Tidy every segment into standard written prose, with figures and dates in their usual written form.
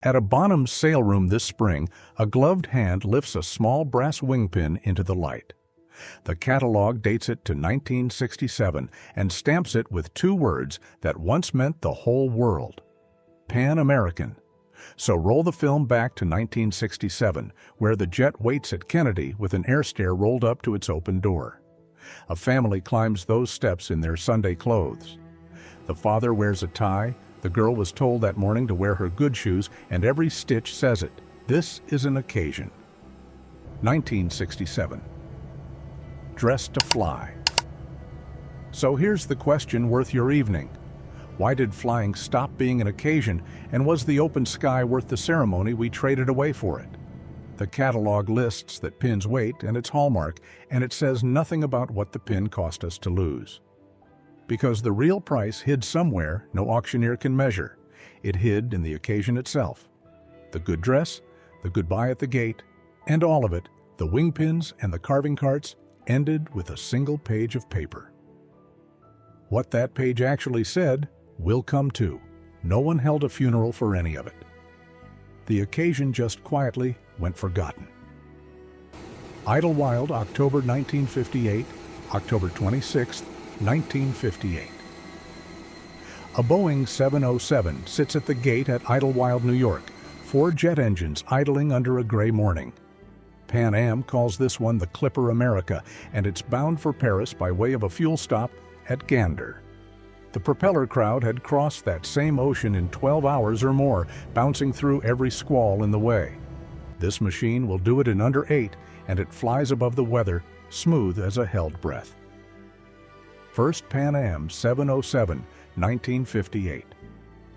At a Bonham sale room this spring, a gloved hand lifts a small brass wingpin into the light. The catalog dates it to 1967 and stamps it with two words that once meant the whole world: Pan American. So roll the film back to 1967, where the jet waits at Kennedy with an air stair rolled up to its open door. A family climbs those steps in their Sunday clothes. The father wears a tie, the girl was told that morning to wear her good shoes, and every stitch says it. This is an occasion. 1967. Dressed to fly. So here's the question worth your evening. Why did flying stop being an occasion, and was the open sky worth the ceremony we traded away for it? The catalog lists that pin's weight and its hallmark, and it says nothing about what the pin cost us to lose. Because the real price hid somewhere no auctioneer can measure. It hid in the occasion itself. The good dress, the goodbye at the gate, and all of it, the wing pins and the carving carts, ended with a single page of paper. What that page actually said, we'll come to. No one held a funeral for any of it. The occasion just quietly went forgotten. Idlewild, October 1958, October 26, 1958. A Boeing 707 sits at the gate at Idlewild, New York, 4 jet engines idling under a gray morning. Pan Am calls this one the Clipper America, and it's bound for Paris by way of a fuel stop at Gander. The propeller crowd had crossed that same ocean in 12 hours or more, bouncing through every squall in the way. This machine will do it in under 8, and it flies above the weather, smooth as a held breath. First Pan Am 707, 1958.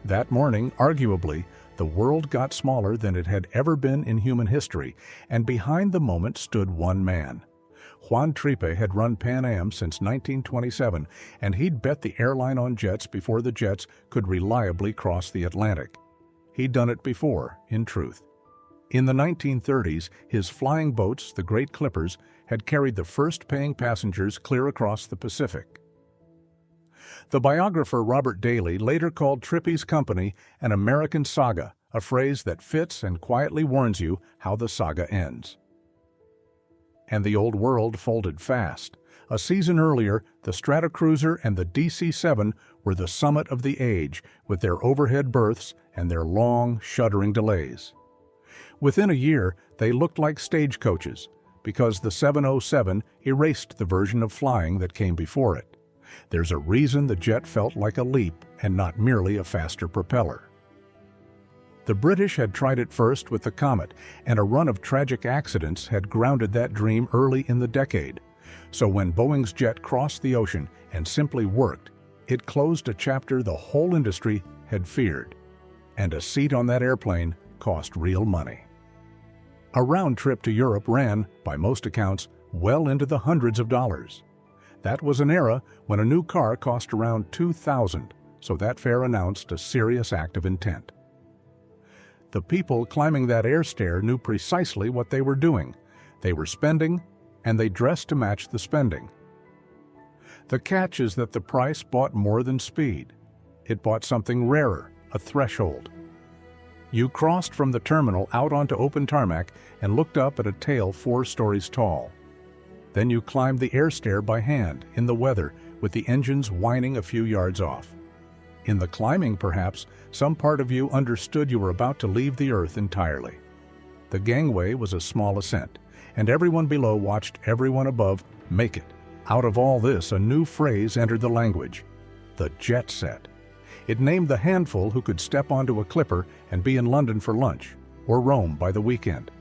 That morning, arguably, the world got smaller than it had ever been in human history, and behind the moment stood one man. Juan Tripe had run Pan Am since 1927, and he'd bet the airline on jets before the jets could reliably cross the Atlantic. He'd done it before, in truth. In the 1930s, his flying boats, the Great Clippers, had carried the first paying passengers clear across the Pacific. The biographer Robert Daly later called Tripe's company an American saga, a phrase that fits and quietly warns you how the saga ends. And the old world folded fast. A season earlier, the Stratocruiser and the DC-7 were the summit of the age, with their overhead berths and their long, shuddering delays. Within a year, they looked like stagecoaches, because the 707 erased the version of flying that came before it. There's a reason the jet felt like a leap and not merely a faster propeller. The British had tried it first with the Comet, and a run of tragic accidents had grounded that dream early in the decade. So when Boeing's jet crossed the ocean and simply worked, it closed a chapter the whole industry had feared. And a seat on that airplane cost real money. A round trip to Europe ran, by most accounts, well into the hundreds of dollars. That was an era when a new car cost around $2,000, so that fare announced a serious act of intent. The people climbing that air stair knew precisely what they were doing. They were spending, and they dressed to match the spending. The catch is that the price bought more than speed. It bought something rarer, a threshold. You crossed from the terminal out onto open tarmac and looked up at a tail 4 stories tall. Then you climbed the air stair by hand, in the weather, with the engines whining a few yards off. In the climbing, perhaps, some part of you understood you were about to leave the earth entirely. The gangway was a small ascent, and everyone below watched everyone above make it. Out of all this, a new phrase entered the language: the jet set. It named the handful who could step onto a clipper and be in London for lunch, or Rome by the weekend.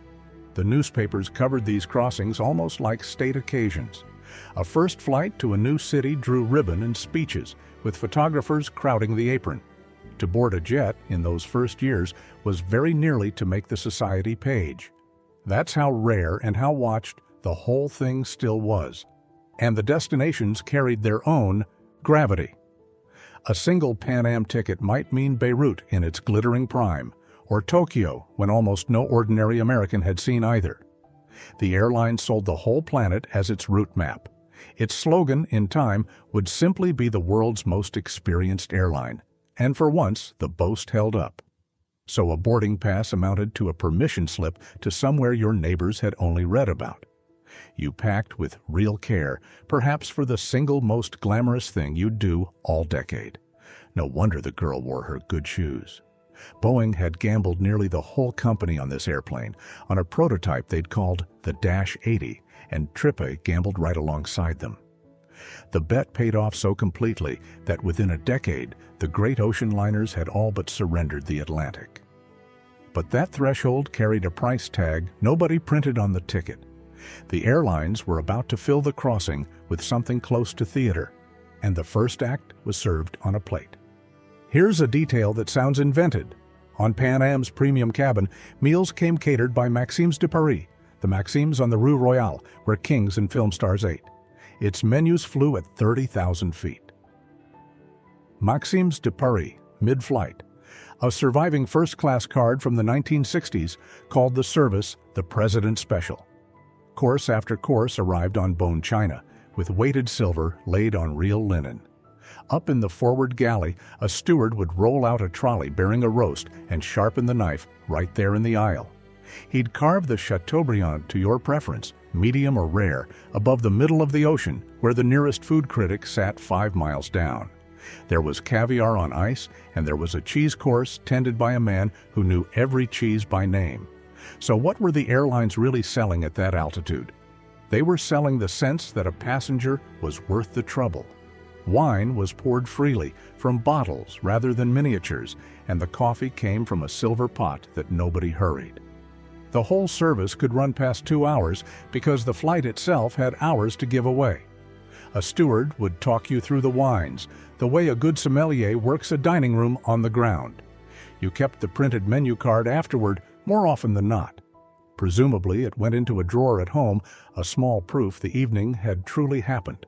The newspapers covered these crossings almost like state occasions. A first flight to a new city drew ribbon and speeches, with photographers crowding the apron. To board a jet in those first years was very nearly to make the society page. That's how rare and how watched the whole thing still was. And the destinations carried their own gravity. A single Pan Am ticket might mean Beirut in its glittering prime, or Tokyo when almost no ordinary American had seen either. The airline sold the whole planet as its route map. Its slogan, in time, would simply be the world's most experienced airline. And for once, the boast held up. So a boarding pass amounted to a permission slip to somewhere your neighbors had only read about. You packed with real care, perhaps for the single most glamorous thing you'd do all decade. No wonder the girl wore her good shoes. Boeing had gambled nearly the whole company on this airplane, on a prototype they'd called the Dash 80, and TWA gambled right alongside them. The bet paid off so completely that within a decade, the great ocean liners had all but surrendered the Atlantic. But that threshold carried a price tag nobody printed on the ticket. The airlines were about to fill the crossing with something close to theater, and the first act was served on a plate. Here's a detail that sounds invented. On Pan Am's premium cabin, meals came catered by Maxime's de Paris, the Maxime's on the Rue Royale, where kings and film stars ate. Its menus flew at 30,000 feet. Maxime's de Paris, mid-flight, a surviving first-class card from the 1960s called the service the President Special. Course after course arrived on bone china, with weighted silver laid on real linen. Up in the forward galley, a steward would roll out a trolley bearing a roast and sharpen the knife right there in the aisle. He'd carve the Chateaubriand to your preference, medium or rare, above the middle of the ocean, where the nearest food critic sat 5 miles down. There was caviar on ice, and there was a cheese course tended by a man who knew every cheese by name. So what were the airlines really selling at that altitude? They were selling the sense that a passenger was worth the trouble. Wine was poured freely from bottles rather than miniatures, and the coffee came from a silver pot that nobody hurried. The whole service could run past 2 hours because the flight itself had hours to give away. A steward would talk you through the wines, the way a good sommelier works a dining room on the ground. You kept the printed menu card afterward more often than not. Presumably it went into a drawer at home, a small proof the evening had truly happened.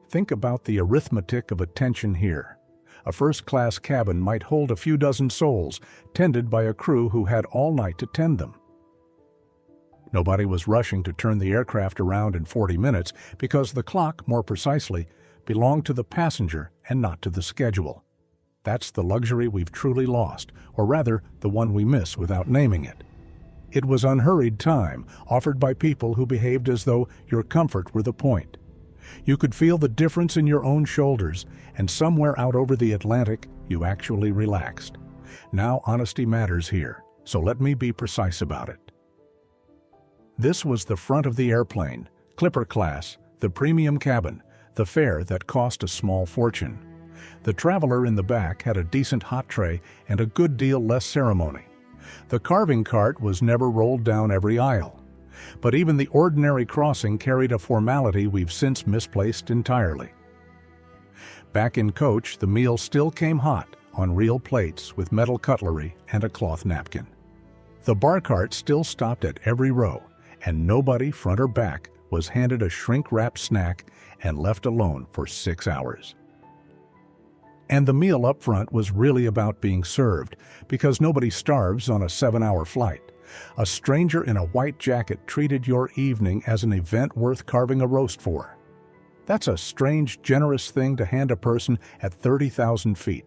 Think about the arithmetic of attention here. A first-class cabin might hold a few dozen souls, tended by a crew who had all night to tend them. Nobody was rushing to turn the aircraft around in 40 minutes because the clock, more precisely, belonged to the passenger and not to the schedule. That's the luxury we've truly lost, or rather, the one we miss without naming it. It was unhurried time, offered by people who behaved as though your comfort were the point. You could feel the difference in your own shoulders, and somewhere out over the Atlantic, you actually relaxed. Now honesty matters here, so let me be precise about it. This was the front of the airplane, Clipper class, the premium cabin, the fare that cost a small fortune. The traveler in the back had a decent hot tray and a good deal less ceremony. The carving cart was never rolled down every aisle. But even the ordinary crossing carried a formality we've since misplaced entirely. Back in coach, the meal still came hot, on real plates with metal cutlery and a cloth napkin. The bar cart still stopped at every row, and nobody, front or back, was handed a shrink-wrapped snack and left alone for 6 hours. And the meal up front was really about being served, because nobody starves on a 7-hour flight. A stranger in a white jacket treated your evening as an event worth carving a roast for. That's a strange, generous thing to hand a person at 30,000 feet,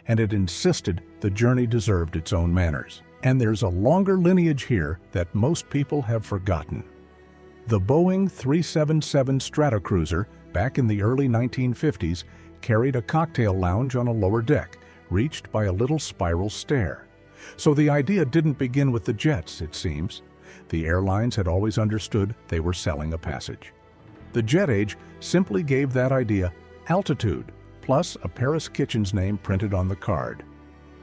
and it insisted the journey deserved its own manners. And there's a longer lineage here that most people have forgotten. The Boeing 377 Stratocruiser, back in the early 1950s, carried a cocktail lounge on a lower deck, reached by a little spiral stair. So the idea didn't begin with the jets, it seems. The airlines had always understood they were selling a passage. The jet age simply gave that idea altitude, plus a Paris kitchen's name printed on the card.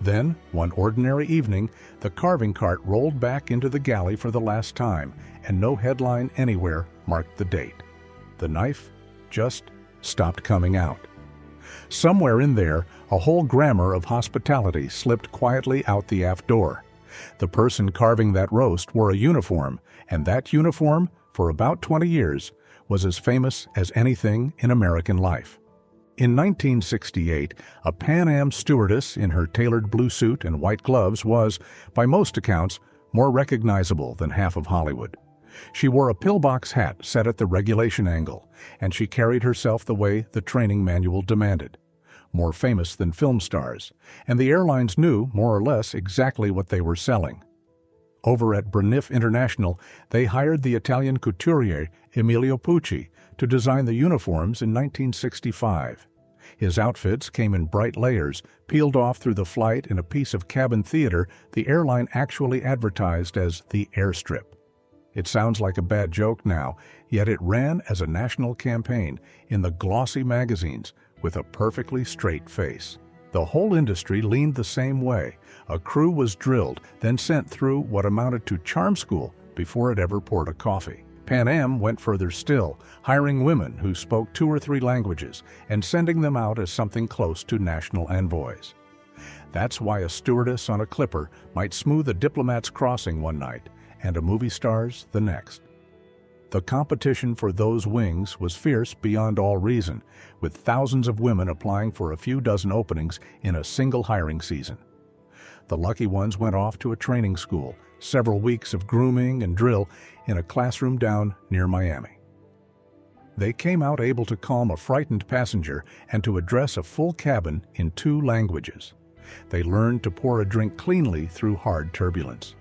Then, one ordinary evening, the carving cart rolled back into the galley for the last time, and no headline anywhere marked the date. The knife just stopped coming out. Somewhere in there, a whole grammar of hospitality slipped quietly out the aft door. The person carving that roast wore a uniform, and that uniform, for about 20 years, was as famous as anything in American life. In 1968, a Pan Am stewardess in her tailored blue suit and white gloves was, by most accounts, more recognizable than half of Hollywood. She wore a pillbox hat set at the regulation angle, and she carried herself the way the training manual demanded. more famous than film stars, and the airlines knew, more or less, exactly what they were selling. Over at Braniff International, they hired the Italian couturier Emilio Pucci to design the uniforms in 1965. His outfits came in bright layers, peeled off through the flight in a piece of cabin theater the airline actually advertised as the airstrip. It sounds like a bad joke now, yet it ran as a national campaign in the glossy magazines with a perfectly straight face. The whole industry leaned the same way. A crew was drilled, then sent through what amounted to charm school before it ever poured a coffee. Pan Am went further still, hiring women who spoke 2 or 3 languages and sending them out as something close to national envoys. That's why a stewardess on a clipper might smooth a diplomat's crossing one night and a movie star's the next. The competition for those wings was fierce beyond all reason, with thousands of women applying for a few dozen openings in a single hiring season. The lucky ones went off to a training school, several weeks of grooming and drill in a classroom down near Miami. They came out able to calm a frightened passenger and to address a full cabin in 2 languages. They learned to pour a drink cleanly through hard turbulence.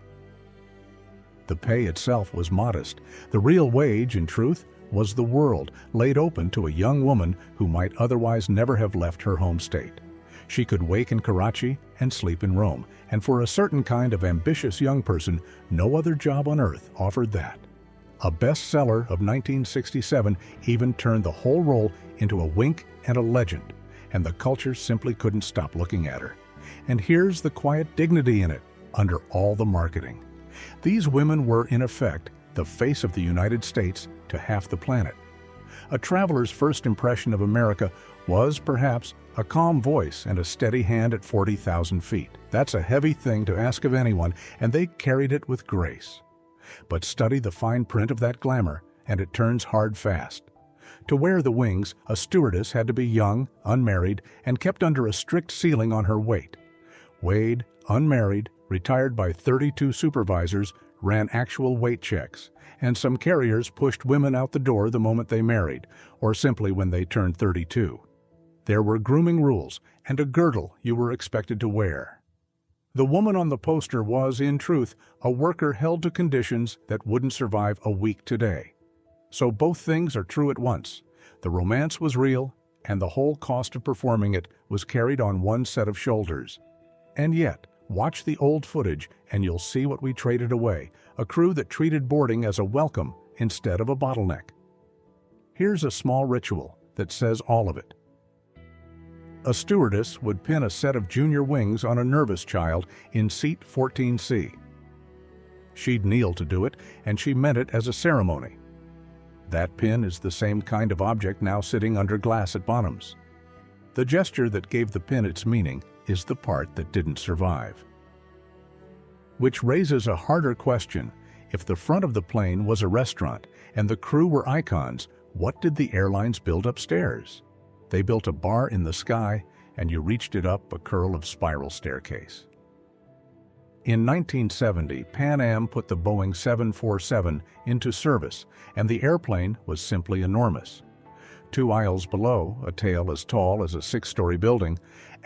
The pay itself was modest. The real wage, in truth, was the world laid open to a young woman who might otherwise never have left her home state. She could wake in Karachi and sleep in Rome, and for a certain kind of ambitious young person, no other job on earth offered that. A bestseller of 1967 even turned the whole role into a wink and a legend, and the culture simply couldn't stop looking at her. And here's the quiet dignity in it, under all the marketing. These women were, in effect, the face of the United States to half the planet. A traveler's first impression of America was, perhaps, a calm voice and a steady hand at 40,000 feet. That's a heavy thing to ask of anyone, and they carried it with grace. But study the fine print of that glamour, and it turns hard fast. To wear the wings, a stewardess had to be young, unmarried, and kept under a strict ceiling on her weight. Wade, unmarried, retired by 32 supervisors, ran actual weight checks, and some carriers pushed women out the door the moment they married, or simply when they turned 32. There were grooming rules and a girdle you were expected to wear. The woman on the poster was, in truth, a worker held to conditions that wouldn't survive a week today. So both things are true at once. The romance was real, and the whole cost of performing it was carried on one set of shoulders. And yet, watch the old footage and you'll see what we traded away, a crew that treated boarding as a welcome instead of a bottleneck. Here's a small ritual that says all of it. A stewardess would pin a set of junior wings on a nervous child in seat 14C. She'd kneel to do it, and she meant it as a ceremony. That pin is the same kind of object now sitting under glass at Bonham's. The gesture that gave the pin its meaning is the part that didn't survive. Which raises a harder question. If the front of the plane was a restaurant and the crew were icons, what did the airlines build upstairs? They built a bar in the sky, and you reached it up a curl of spiral staircase. In 1970, Pan Am put the Boeing 747 into service, and the airplane was simply enormous. 2 aisles below, a tail as tall as a 6-story building,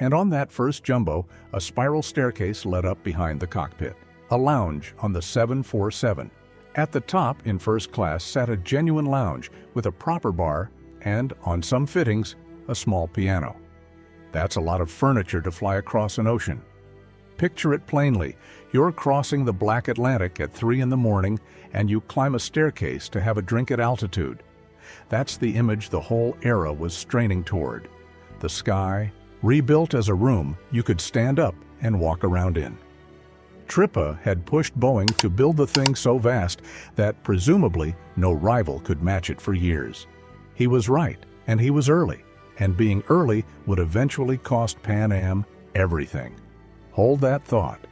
and on that first jumbo, a spiral staircase led up behind the cockpit. A lounge on the 747. At the top, in first class, sat a genuine lounge with a proper bar and, on some fittings, a small piano. That's a lot of furniture to fly across an ocean. Picture it plainly. You're crossing the Black Atlantic at 3 in the morning, and you climb a staircase to have a drink at altitude. That's the image the whole era was straining toward. The sky, rebuilt as a room you could stand up and walk around in. TWA had pushed Boeing to build the thing so vast that, presumably, no rival could match it for years. He was right, and he was early, and being early would eventually cost Pan Am everything. Hold that thought.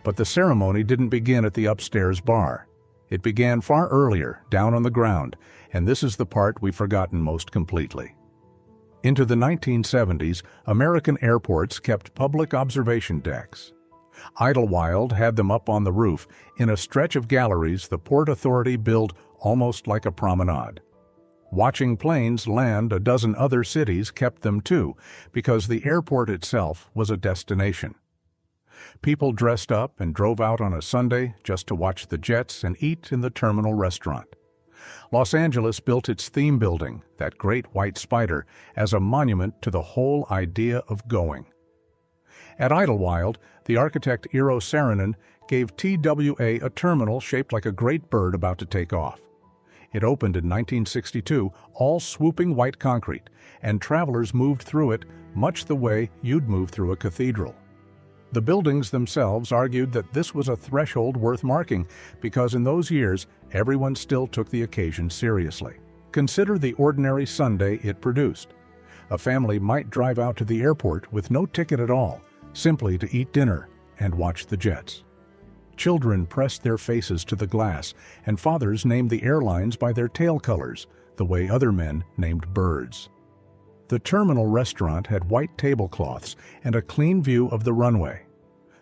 But the ceremony didn't begin at the upstairs bar. It began far earlier, down on the ground, and this is the part we've forgotten most completely. Into the 1970s, American airports kept public observation decks. Idlewild had them up on the roof, in a stretch of galleries the Port Authority built almost like a promenade. Watching planes land a dozen other cities kept them too, because the airport itself was a destination. People dressed up and drove out on a Sunday just to watch the jets and eat in the terminal restaurant. Los Angeles built its theme building, that great white spider, as a monument to the whole idea of going. At Idlewild, the architect Eero Saarinen gave TWA a terminal shaped like a great bird about to take off. It opened in 1962, all swooping white concrete, and travelers moved through it much the way you'd move through a cathedral. The buildings themselves argued that this was a threshold worth marking because in those years, everyone still took the occasion seriously. Consider the ordinary Sunday it produced. A family might drive out to the airport with no ticket at all, simply to eat dinner and watch the jets. Children pressed their faces to the glass, and fathers named the airlines by their tail colors, the way other men named birds. The terminal restaurant had white tablecloths and a clean view of the runway.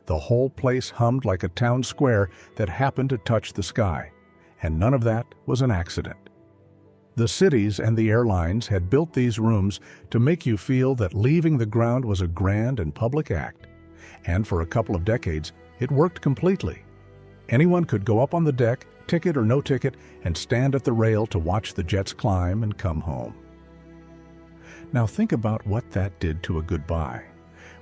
The whole place hummed like a town square that happened to touch the sky, and none of that was an accident. The cities and the airlines had built these rooms to make you feel that leaving the ground was a grand and public act, and for a couple of decades, it worked completely. Anyone could go up on the deck, ticket or no ticket, and stand at the rail to watch the jets climb and come home. Now think about what that did to a goodbye.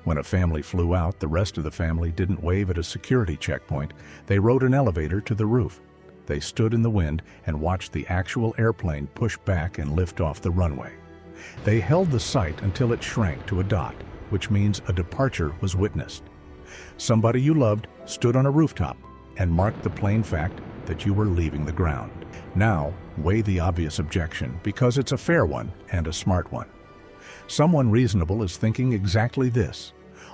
When a family flew out, the rest of the family didn't wave at a security checkpoint. They rode an elevator to the roof. They stood in the wind and watched the actual airplane push back and lift off the runway. They held the sight until it shrank to a dot, which means a departure was witnessed. Somebody you loved stood on a rooftop and marked the plain fact that you were leaving the ground. Now, weigh the obvious objection, because it's a fair one and a smart one. Someone reasonable is thinking exactly this.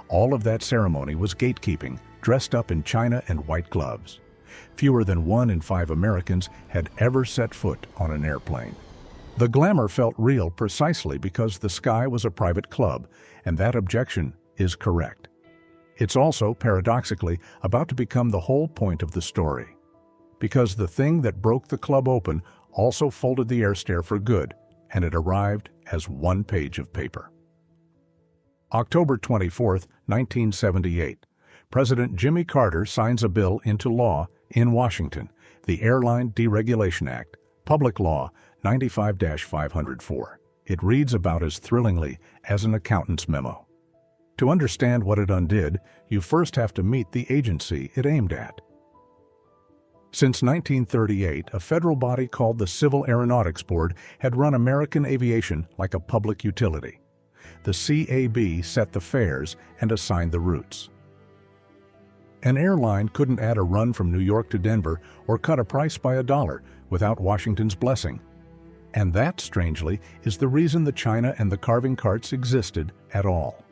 All of that ceremony was gatekeeping, dressed up in china and white gloves. Fewer than 1 in 5 Americans had ever set foot on an airplane. The glamour felt real precisely because the sky was a private club, and that objection is correct. It's also, paradoxically, about to become the whole point of the story. Because the thing that broke the club open also folded the airstare for good, and it arrived as one page of paper. October 24, 1978. President Jimmy Carter signs a bill into law in Washington, the Airline Deregulation Act, Public Law 95-504. It reads about as thrillingly as an accountant's memo. To understand what it undid, you first have to meet the agency it aimed at. Since 1938, a federal body called the Civil Aeronautics Board had run American aviation like a public utility. The CAB set the fares and assigned the routes. An airline couldn't add a run from New York to Denver or cut a price by $1 without Washington's blessing. And that, strangely, is the reason the china and the carving carts existed at all.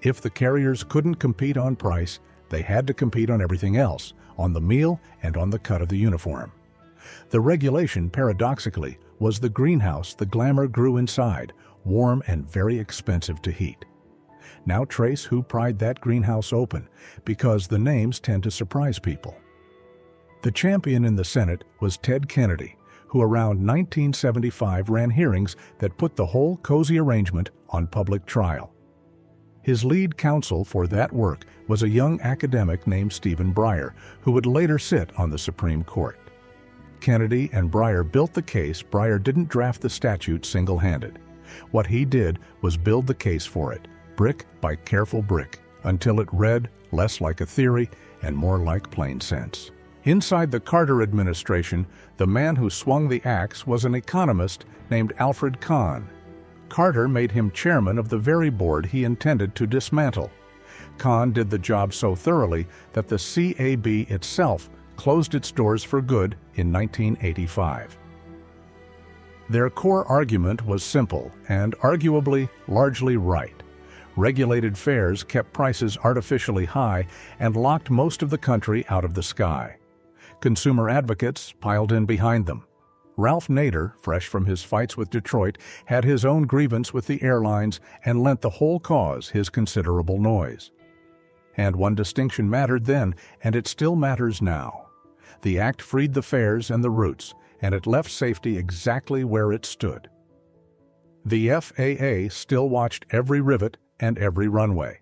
If the carriers couldn't compete on price, they had to compete on everything else, on the meal and on the cut of the uniform. The regulation, paradoxically, was the greenhouse the glamour grew inside, warm and very expensive to heat. Now trace who pried that greenhouse open, because the names tend to surprise people. The champion in the Senate was Ted Kennedy, who around 1975 ran hearings that put the whole cozy arrangement on public trial. His lead counsel for that work was a young academic named Stephen Breyer, who would later sit on the Supreme Court. Kennedy and Breyer built the case. Breyer didn't draft the statute single-handed. What he did was build the case for it, brick by careful brick, until it read less like a theory and more like plain sense. Inside the Carter administration, the man who swung the axe was an economist named Alfred Kahn. Carter made him chairman of the very board he intended to dismantle. Kahn did the job so thoroughly that the CAB itself closed its doors for good in 1985. Their core argument was simple and arguably largely right. Regulated fares kept prices artificially high and locked most of the country out of the sky. Consumer advocates piled in behind them. Ralph Nader, fresh from his fights with Detroit, had his own grievance with the airlines and lent the whole cause his considerable noise. And one distinction mattered then, and it still matters now. The act freed the fares and the routes, and it left safety exactly where it stood. The FAA still watched every rivet and every runway.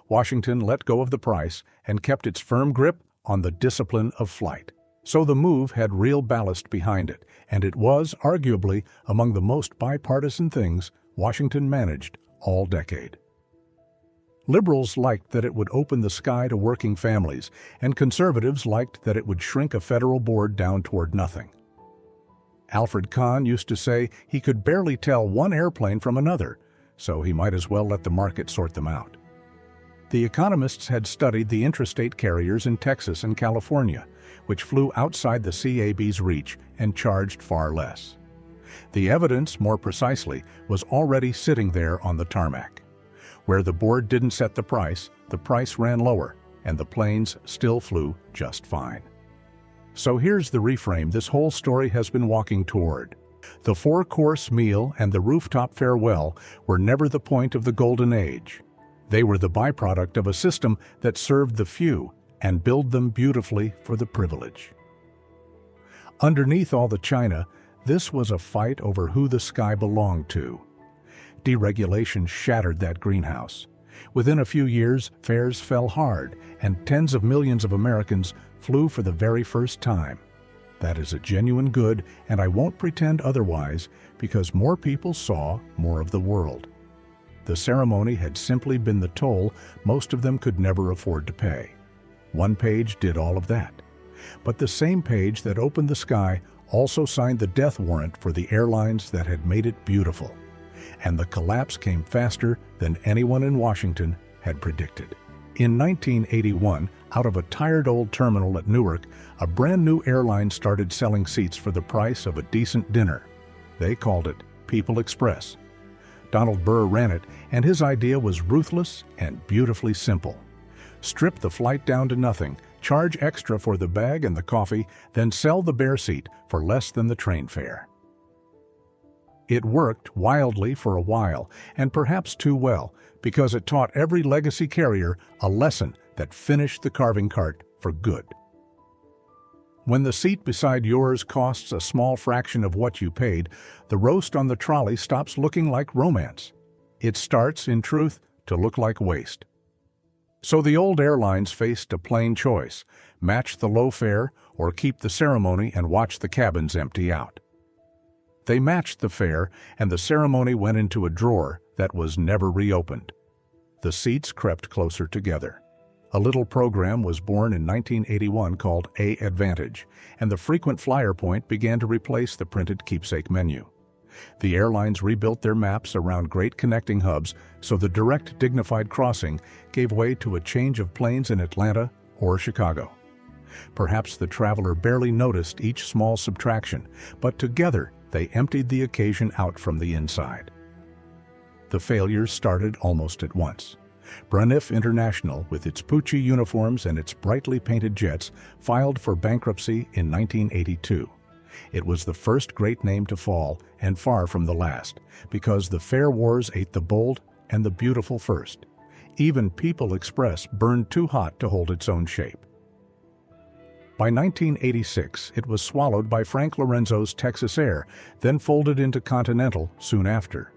Washington let go of the price and kept its firm grip on the discipline of flight. So the move had real ballast behind it, and it was, arguably, among the most bipartisan things Washington managed all decade. Liberals liked that it would open the sky to working families, and conservatives liked that it would shrink a federal board down toward nothing. Alfred Kahn used to say he could barely tell one airplane from another, so he might as well let the market sort them out. The economists had studied the intrastate carriers in Texas and California, which flew outside the CAB's reach and charged far less. The evidence, more precisely, was already sitting there on the tarmac. Where the board didn't set the price ran lower, and the planes still flew just fine. So here's the reframe this whole story has been walking toward. The four-course meal and the rooftop farewell were never the point of the golden age. They were the byproduct of a system that served the few and billed them beautifully for the privilege. Underneath all the china, this was a fight over who the sky belonged to. Deregulation shattered that greenhouse. Within a few years, fares fell hard, and tens of millions of Americans flew for the very first time. That is a genuine good, and I won't pretend otherwise, because more people saw more of the world. The ceremony had simply been the toll most of them could never afford to pay. One page did all of that. But the same page that opened the sky also signed the death warrant for the airlines that had made it beautiful. And the collapse came faster than anyone in Washington had predicted. In 1981, out of a tired old terminal at Newark, a brand new airline started selling seats for the price of a decent dinner. They called it People Express. Donald Burr ran it, and his idea was ruthless and beautifully simple. Strip the flight down to nothing, charge extra for the bag and the coffee, then sell the bare seat for less than the train fare. It worked wildly for a while, and perhaps too well, because it taught every legacy carrier a lesson that finished the carving cart for good. When the seat beside yours costs a small fraction of what you paid, the roast on the trolley stops looking like romance. It starts, in truth, to look like waste. So the old airlines faced a plain choice: match the low fare or keep the ceremony and watch the cabins empty out. They matched the fare, and the ceremony went into a drawer that was never reopened. The seats crept closer together. A little program was born in 1981 called A Advantage, and the frequent flyer point began to replace the printed keepsake menu. The airlines rebuilt their maps around great connecting hubs, so the direct dignified crossing gave way to a change of planes in Atlanta or Chicago. Perhaps the traveler barely noticed each small subtraction, but together they emptied the occasion out from the inside. The failures started almost at once. Braniff International, with its Pucci uniforms and its brightly painted jets, filed for bankruptcy in 1982. It was the first great name to fall, and far from the last, because the fare wars ate the bold and the beautiful first. Even People Express burned too hot to hold its own shape. By 1986, it was swallowed by Frank Lorenzo's Texas Air, then folded into Continental soon after.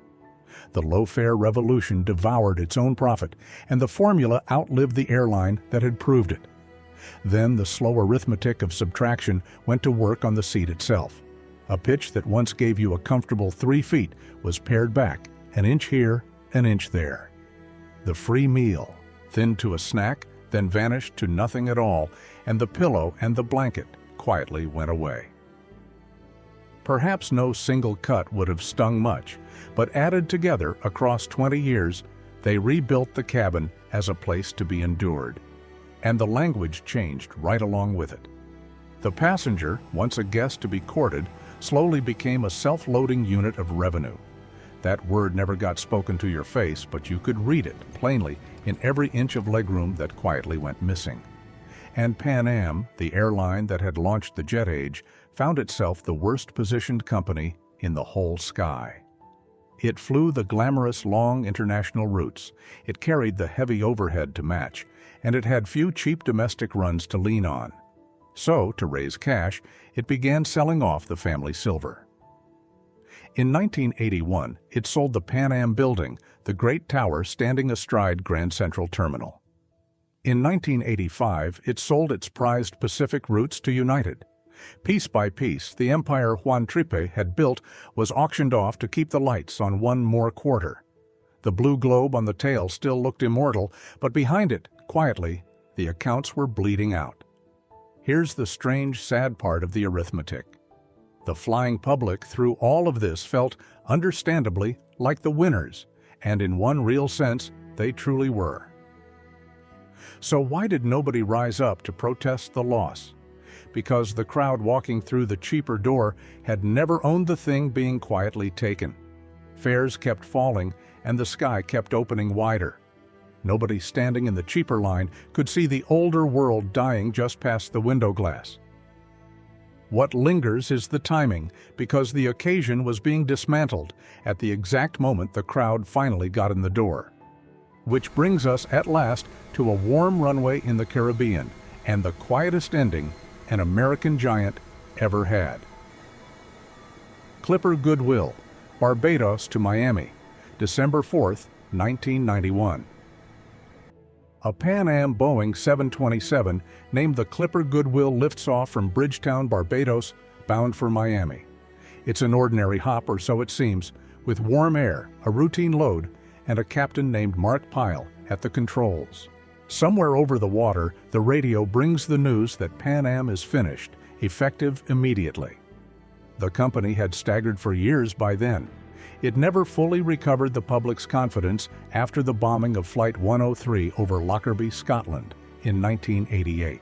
The low-fare revolution devoured its own profit, and the formula outlived the airline that had proved it. Then the slow arithmetic of subtraction went to work on the seat itself. A pitch that once gave you a comfortable 3 feet was pared back, an inch here, an inch there. The free meal, thinned to a snack, then vanished to nothing at all, and the pillow and the blanket quietly went away. Perhaps no single cut would have stung much, but added together across 20 years, they rebuilt the cabin as a place to be endured. And the language changed right along with it. The passenger, once a guest to be courted, slowly became a self-loading unit of revenue. That word never got spoken to your face, but you could read it plainly in every inch of legroom that quietly went missing. And Pan Am, the airline that had launched the jet age, found itself the worst-positioned company in the whole sky. It flew the glamorous long international routes, it carried the heavy overhead to match, and it had few cheap domestic runs to lean on. So, to raise cash, it began selling off the family silver. In 1981, it sold the Pan Am building, the great tower standing astride Grand Central Terminal. In 1985, it sold its prized Pacific routes to United. Piece by piece, the empire Juan Tripe had built was auctioned off to keep the lights on one more quarter. The blue globe on the tail still looked immortal, but behind it, quietly, the accounts were bleeding out. Here's the strange, sad part of the arithmetic. The flying public through all of this felt, understandably, like the winners, and in one real sense, they truly were. So why did nobody rise up to protest the loss? Because the crowd walking through the cheaper door had never owned the thing being quietly taken. Fares kept falling, and the sky kept opening wider. Nobody standing in the cheaper line could see the older world dying just past the window glass. What lingers is the timing, because the occasion was being dismantled at the exact moment the crowd finally got in the door. Which brings us at last to a warm runway in the Caribbean, and the quietest ending an American giant ever had. Clipper Goodwill, Barbados to Miami, December 4th, 1991. A Pan Am Boeing 727 named the Clipper Goodwill lifts off from Bridgetown, Barbados, bound for Miami. It's an ordinary hop, or so it seems, with warm air, a routine load, and a captain named Mark Pyle at the controls. Somewhere over the water, the radio brings the news that Pan Am is finished, effective immediately. The company had staggered for years by then. It never fully recovered the public's confidence after the bombing of Flight 103 over Lockerbie, Scotland, in 1988.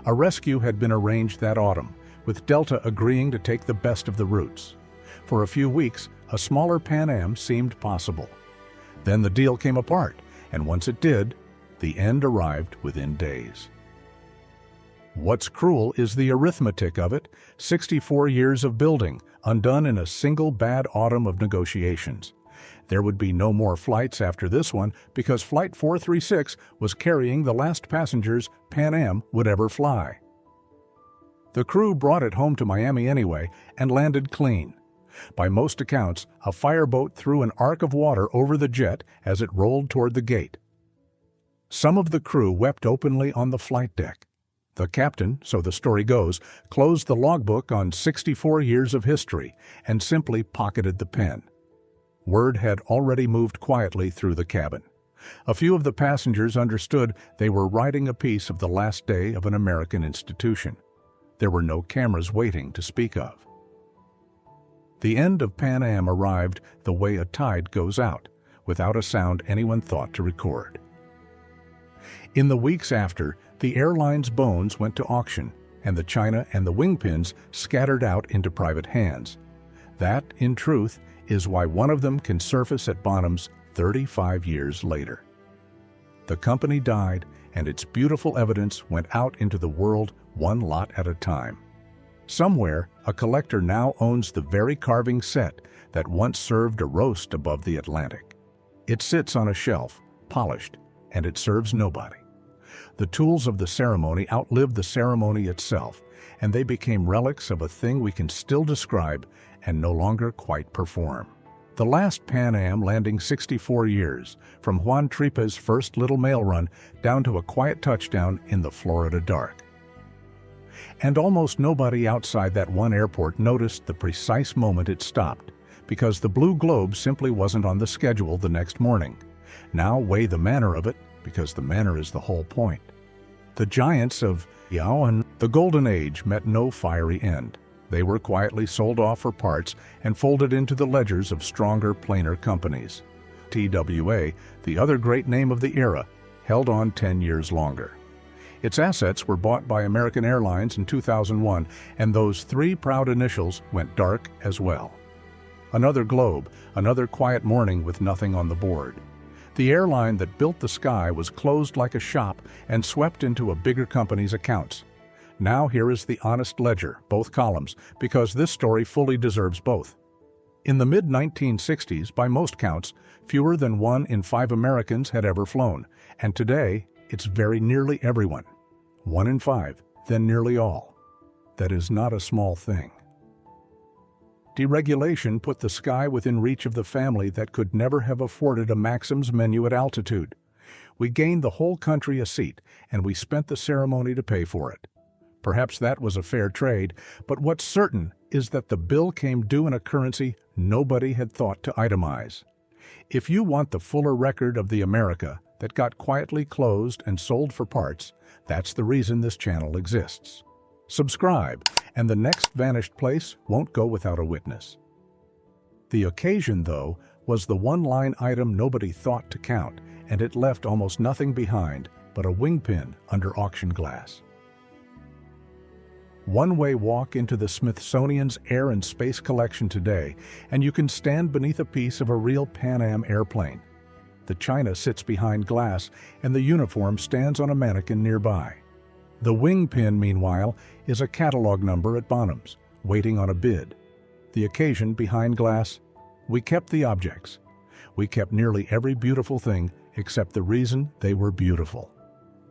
A rescue had been arranged that autumn, with Delta agreeing to take the best of the routes. For a few weeks, a smaller Pan Am seemed possible. Then the deal came apart, and once it did, the end arrived within days. What's cruel is the arithmetic of it: 64 years of building, undone in a single bad autumn of negotiations. There would be no more flights after this one because Flight 436 was carrying the last passengers Pan Am would ever fly. The crew brought it home to Miami anyway and landed clean. By most accounts, a fireboat threw an arc of water over the jet as it rolled toward the gate. Some of the crew wept openly on the flight deck. The captain, so the story goes, closed the logbook on 64 years of history and simply pocketed the pen. Word had already moved quietly through the cabin. A few of the passengers understood they were writing a piece of the last day of an American institution. There were no cameras waiting to speak of. The end of Pan Am arrived the way a tide goes out, without a sound anyone thought to record. In the weeks after, the airline's bones went to auction, and the china and the wingpins scattered out into private hands. That, in truth, is why one of them can surface at Bonham's 35 years later. The company died, and its beautiful evidence went out into the world one lot at a time. Somewhere, a collector now owns the very carving set that once served a roast above the Atlantic. It sits on a shelf, polished, and it serves nobody. The tools of the ceremony outlived the ceremony itself, and they became relics of a thing we can still describe and no longer quite perform. The last Pan Am landing 64 years, from Juan Tripe's first little mail run down to a quiet touchdown in the Florida dark. And almost nobody outside that one airport noticed the precise moment it stopped, because the blue globe simply wasn't on the schedule the next morning. Now weigh the manner of it, because the manner is the whole point. The giants of Yao and the Golden Age met no fiery end. They were quietly sold off for parts and folded into the ledgers of stronger, plainer companies. TWA, the other great name of the era, held on 10 years longer. Its assets were bought by American Airlines in 2001, and those three proud initials went dark as well. Another globe, another quiet morning with nothing on the board. The airline that built the sky was closed like a shop and swept into a bigger company's accounts. Now here is the honest ledger, both columns, because this story fully deserves both. In the mid-1960s, by most counts, fewer than 1 in 5 Americans had ever flown, and today it's very nearly everyone. 1 in 5, then nearly all. That is not a small thing. Deregulation put the sky within reach of the family that could never have afforded a Maxim's menu at altitude. We gained the whole country a seat, and we spent the ceremony to pay for it. Perhaps that was a fair trade, but what's certain is that the bill came due in a currency nobody had thought to itemize. If you want the fuller record of the America that got quietly closed and sold for parts, that's the reason this channel exists. Subscribe, and the next vanished place won't go without a witness. The occasion, though, was the one-line item nobody thought to count, and it left almost nothing behind but a wing pin under auction glass. One-way walk into the Smithsonian's Air and Space Collection today, and you can stand beneath a piece of a real Pan Am airplane. The china sits behind glass, and the uniform stands on a mannequin nearby. The wing pin, meanwhile, is a catalog number at Bonham's, waiting on a bid. The occasion behind glass? We kept the objects. We kept nearly every beautiful thing except the reason they were beautiful.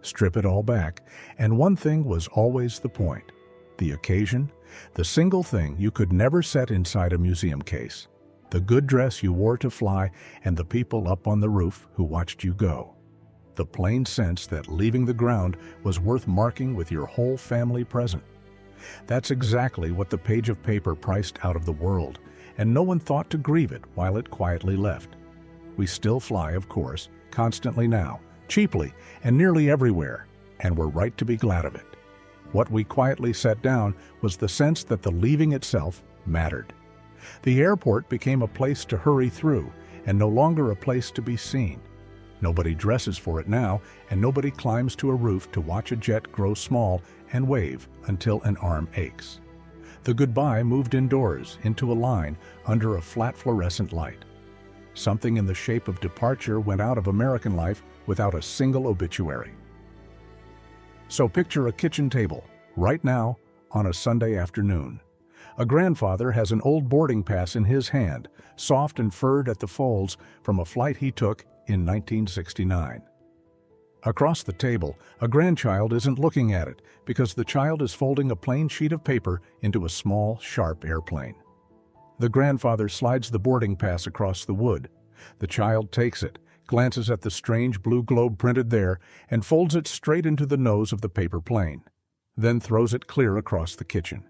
Strip it all back, and one thing was always the point. The occasion, the single thing you could never set inside a museum case. The good dress you wore to fly, and the people up on the roof who watched you go. The plain sense that leaving the ground was worth marking with your whole family present. That's exactly what the page of paper priced out of the world, and no one thought to grieve it while it quietly left. We still fly, of course, constantly now, cheaply, and nearly everywhere, and we're right to be glad of it. What we quietly set down was the sense that the leaving itself mattered. The airport became a place to hurry through, and no longer a place to be seen. Nobody dresses for it now, and nobody climbs to a roof to watch a jet grow small and wave until an arm aches. The goodbye moved indoors, into a line, under a flat fluorescent light. Something in the shape of departure went out of American life without a single obituary. So picture a kitchen table, right now, on a Sunday afternoon. A grandfather has an old boarding pass in his hand, soft and furred at the folds from a flight he took in 1969. Across the table, a grandchild isn't looking at it because the child is folding a plain sheet of paper into a small, sharp airplane. The grandfather slides the boarding pass across the wood. The child takes it, glances at the strange blue globe printed there, and folds it straight into the nose of the paper plane, then throws it clear across the kitchen.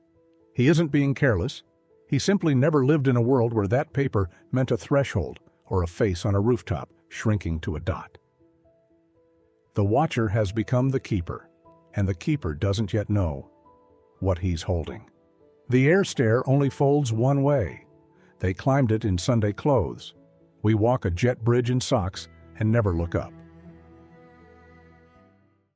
He isn't being careless. He simply never lived in a world where that paper meant a threshold or a face on a rooftop shrinking to a dot. The watcher has become the keeper, and the keeper doesn't yet know what he's holding. The air stair only folds one way. They climbed it in Sunday clothes. We walk a jet bridge in socks and never look up.